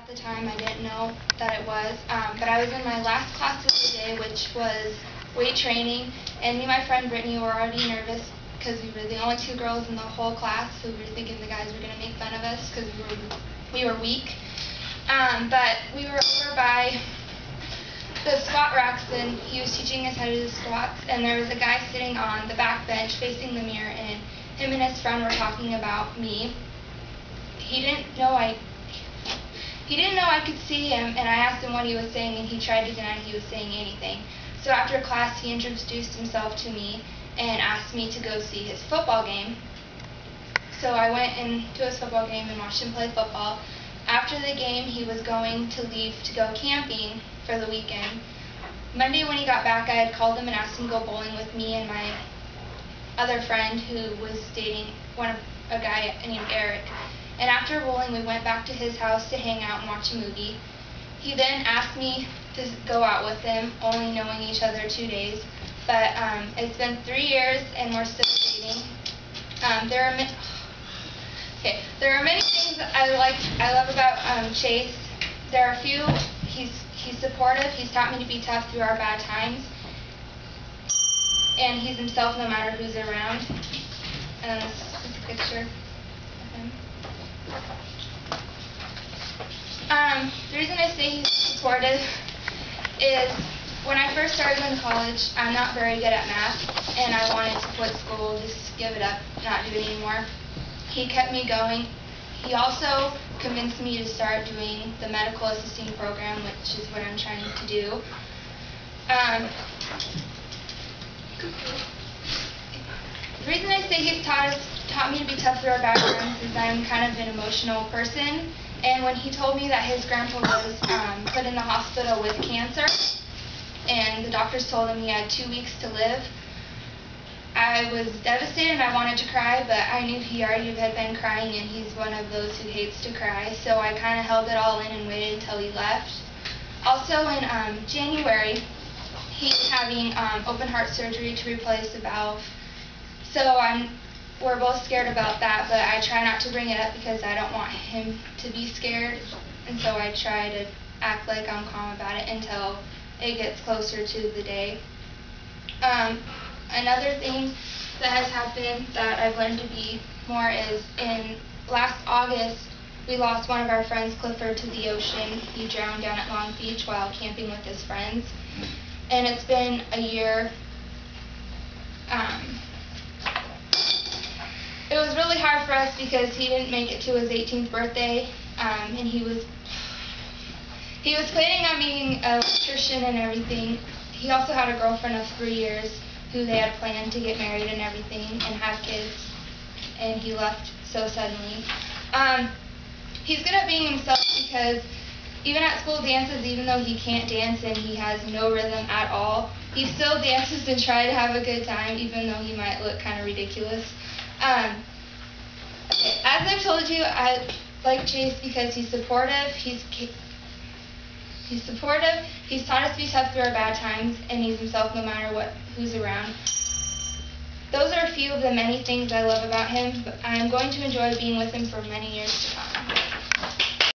the time I didn't know that it was, but I was in my last class of the day, which was weight training, and me and my friend Brittany were already nervous because we were the only two girls in the whole class, so we were thinking the guys were going to make fun of us because we were weak. But we were over by the squat racks, and he was teaching us how to do squats, and there was a guy sitting on the back bench facing the mirror, and him and his friend were talking about me. He didn't know I could see him, and I asked him what he was saying, and he tried to deny he was saying anything. So after class, he introduced himself to me and asked me to go see his football game. So I went into his football game and watched him play football. After the game, he was going to leave to go camping for the weekend. Monday when he got back, I had called him and asked him to go bowling with me and my other friend who was dating a guy named Eric. And after bowling, we went back to his house to hang out and watch a movie. He then asked me to go out with him, only knowing each other 2 days. But it's been 3 years and we're still dating. There are many things that I love about Chase. There are a few. He's supportive. He's taught me to be tough through our bad times. And he's himself no matter who's around. And this is a picture of him. The reason I say he's supportive is when I first started in college, I'm not very good at math, and I wanted to quit school, just give it up, not do it anymore. He kept me going. He also convinced me to start doing the medical assisting program, which is what I'm trying to do. The reason I say he's taught me to be tough through our backgrounds is I'm kind of an emotional person, and when he told me that his grandpa was put in the hospital with cancer, and the doctors told him he had 2 weeks to live, I was devastated and I wanted to cry, but I knew he already had been crying, and he's one of those who hates to cry, so I kind of held it all in and waited until he left. Also in January, he's having open heart surgery to replace a valve. So we're both scared about that, but I try not to bring it up because I don't want him to be scared, and so I try to act like I'm calm about it until it gets closer to the day. Another thing that has happened that I've learned to be more is in last August, we lost one of our friends, Clifford, to the ocean. He drowned down at Long Beach while camping with his friends. And it's been a year. It was really hard for us because he didn't make it to his 18th birthday, and he was planning on being an electrician and everything. He also had a girlfriend of 3 years who they had planned to get married and everything and have kids, and he left so suddenly. He's good at being himself because even at school dances, even though he can't dance and he has no rhythm at all, he still dances to try to have a good time, even though he might look kind of ridiculous. As I've told you, I like Chase because he's supportive, he's supportive, he's taught us to be tough through our bad times, and he's himself no matter who's around. Those are a few of the many things I love about him, but I am going to enjoy being with him for many years to come.